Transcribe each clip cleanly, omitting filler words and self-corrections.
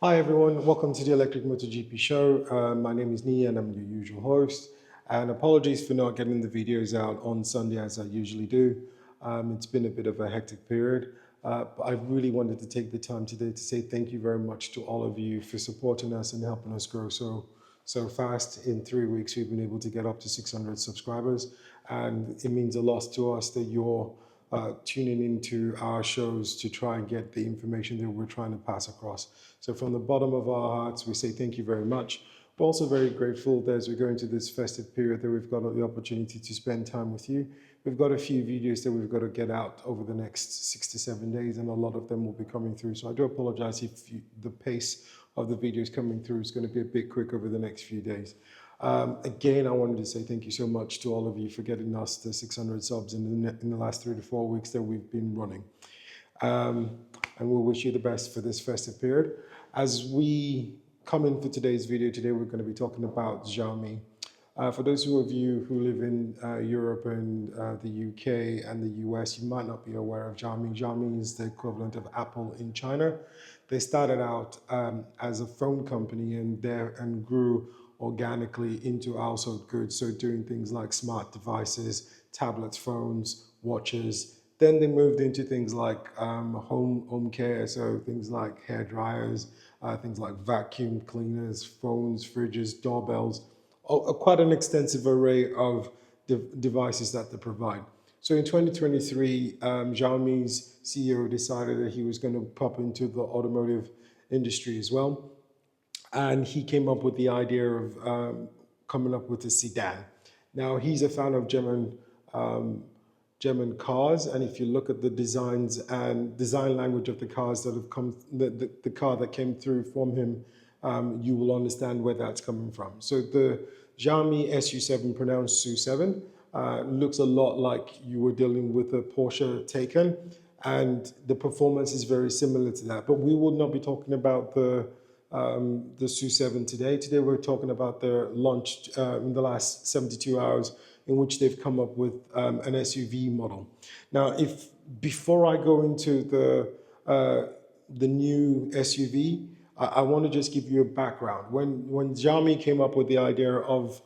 Hi everyone, welcome to the Electricmotorgp show. My name is Nia and I'm your usual host. And apologies for not getting the videos out on Sunday as I usually do. It's been a bit of a hectic period, but I really wanted to take the time today to say thank you very much to all of you for supporting us and helping us grow so fast. In 3 weeks, we've been able to get up to 600 subscribers, and it means a lot to us that you're tuning into our shows to try and get the information that we're trying to pass across. So from the bottom of our hearts, we say thank you very much. We're also very grateful that as we go into this festive period that we've got the opportunity to spend time with you. We've got a few videos that we've got to get out over the next 6 to 7 days, and a lot of them will be coming through. So I do apologize if the pace of the videos coming through is going to be a bit quick over the next few days. Again, I wanted to say thank you so much to all of you for getting us to 600 subs in the last 3 to 4 weeks that we've been running. And we'll wish you the best for this festive period. As we come in for today's video, today we're going to be talking about Xiaomi. For those of you who live in Europe and the UK and the US, you might not be aware of Xiaomi. Xiaomi is the equivalent of Apple in China. They started out as a phone company and grew organically into household goods, so doing things like smart devices, tablets, phones, watches. Then they moved into things like home care, so things like hair dryers, things like vacuum cleaners, phones, fridges, doorbells, quite an extensive array of devices that they provide. So in 2023, Xiaomi's CEO decided that he was going to pop into the automotive industry as well. And he came up with the idea of coming up with a sedan. Now, he's a fan of German cars, and if you look at the designs and design language of the cars that have come, the car that came through from him, you will understand where that's coming from. So the Xiaomi SU7, pronounced SU7, looks a lot like you were dealing with a Porsche Taycan, and the performance is very similar to that. But we will not be talking about the SU7 today. Today we're talking about their launch in the last 72 hours, in which they've come up with an SUV model. Now, before I go into the new SUV, I want to just give you a background. When Xiaomi came up with the idea of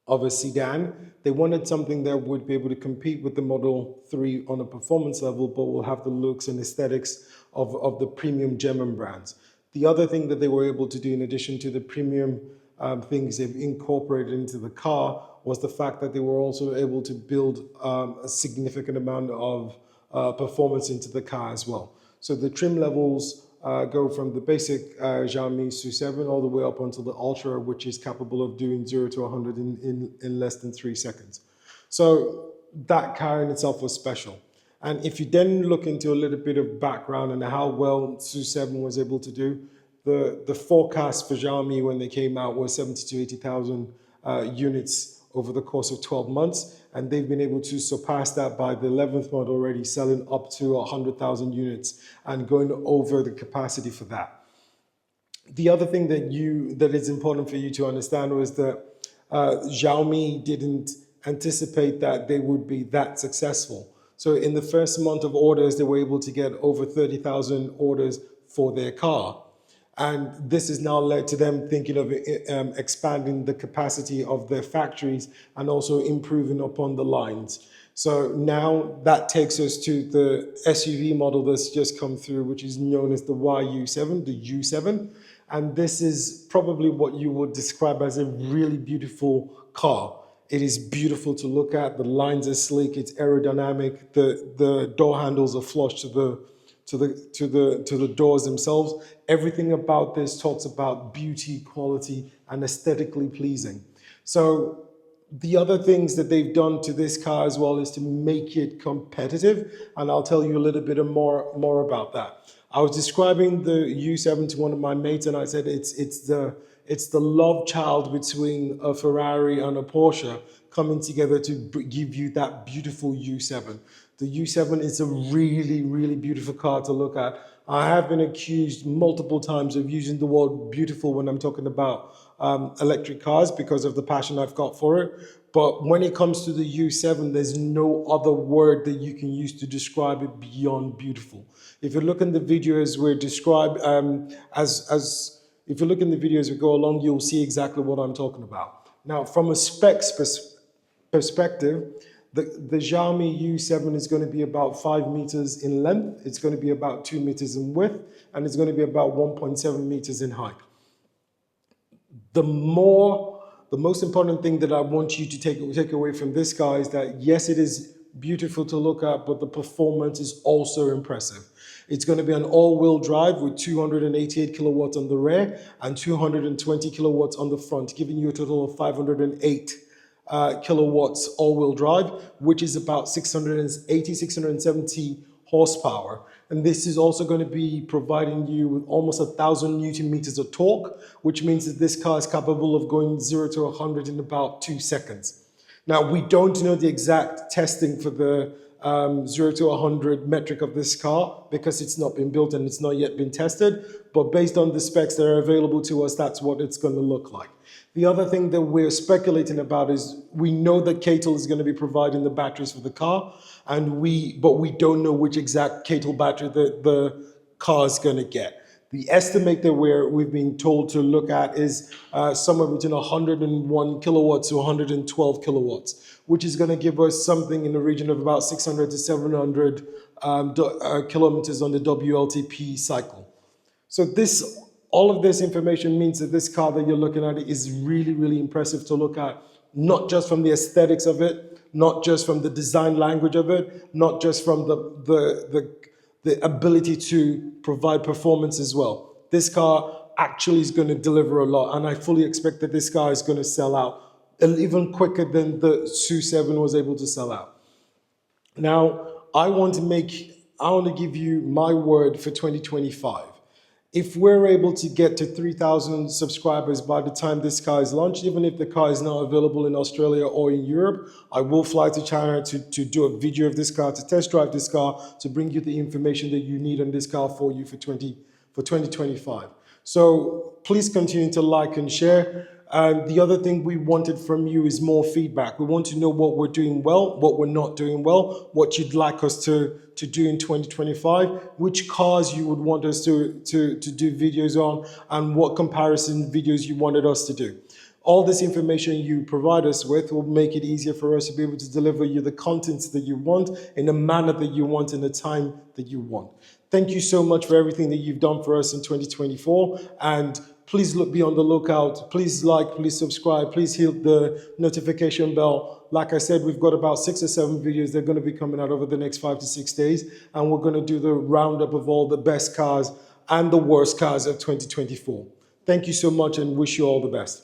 a sedan, they wanted something that would be able to compete with the Model 3 on a performance level, but will have the looks and aesthetics of the premium German brands. The other thing that they were able to do, in addition to the premium things they've incorporated into the car, was the fact that they were also able to build a significant amount of performance into the car as well. So the trim levels go from the basic Xiaomi SU7 all the way up until the Ultra, which is capable of doing 0 to 100 in less than 3 seconds. So that car in itself was special. And if you then look into a little bit of background and how well SU7 was able to do, the forecast for Xiaomi when they came out was 70 to 80,000 units over the course of 12 months. And they've been able to surpass that by the 11th month already, selling up to 100,000 units and going over the capacity for that. The other thing that is important for you to understand was that Xiaomi didn't anticipate that they would be that successful. So in the first month of orders, they were able to get over 30,000 orders for their car. And this has now led to them thinking of expanding the capacity of their factories and also improving upon the lines. So now that takes us to the SUV model that's just come through, which is known as the YU7, the U7. And this is probably what you would describe as a really beautiful car. It is beautiful to look at. The lines are sleek. It's aerodynamic. The door handles are flush to the doors themselves. Everything about this talks about beauty, quality, and aesthetically pleasing. So the other things that they've done to this car as well is to make it competitive, and I'll tell you a little bit more about that. I was describing the U7 to one of my mates, and I said it's the love child between a Ferrari and a Porsche coming together to give you that beautiful U7. The U7 is a really, really beautiful car to look at. I have been accused multiple times of using the word beautiful when I'm talking about electric cars because of the passion I've got for it. But when it comes to the U7, there's no other word that you can use to describe it beyond beautiful. If you look in the video as we're described, if you look in the video as we go along, you'll see exactly what I'm talking about. Now, from a specs perspective, the Xiaomi U7 is going to be about 5 meters in length, it's going to be about 2 meters in width, and it's going to be about 1.7 meters in height. The most important thing that I want you to take away from this car is that, yes, it is beautiful to look at, but the performance is also impressive. It's going to be an all-wheel drive with 288 kilowatts on the rear and 220 kilowatts on the front, giving you a total of 508 kilowatts all-wheel drive, which is about 670 horsepower. And this is also going to be providing you with almost 1,000 Newton meters of torque, which means that this car is capable of going 0 to 100 in about 2 seconds. Now, we don't know the exact testing for the 0 to 100 metric of this car because it's not been built and it's not yet been tested, but based on the specs that are available to us, that's what it's going to look like. The other thing that we're speculating about is we know that CATL is going to be providing the batteries for the car, but we don't know which exact CATL battery the car is going to get. The estimate that we've been told to look at is somewhere between 101 kilowatts to 112 kilowatts, which is going to give us something in the region of about 600 to 700 kilometers on the WLTP cycle. So all of this information means that this car that you're looking at is really, really impressive to look at, not just from the aesthetics of it, not just from the design language of it, not just from the ability to provide performance as well. This car actually is going to deliver a lot, and I fully expect that this car is going to sell out even quicker than the SU7 was able to sell out. Now, I want to give you my word for 2025. If we're able to get to 3,000 subscribers by the time this car is launched, even if the car is not available in Australia or in Europe, I will fly to China to do a video of this car, to test drive this car, to bring you the information that you need on this car for you for 2025. So please continue to like and share. And the other thing we wanted from you is more feedback. We want to know what we're doing well, what we're not doing well, what you'd like us to do in 2025, which cars you would want us to do videos on, and what comparison videos you wanted us to do. All this information you provide us with will make it easier for us to be able to deliver you the contents that you want in a manner that you want, in the time that you want. Thank you so much for everything that you've done for us in 2024, and please be on the lookout. Please like, please subscribe, please hit the notification bell. Like I said, we've got about 6 or 7 videos that are going to be coming out over the next 5 to 6 days, and we're going to do the roundup of all the best cars and the worst cars of 2024. Thank you so much and wish you all the best.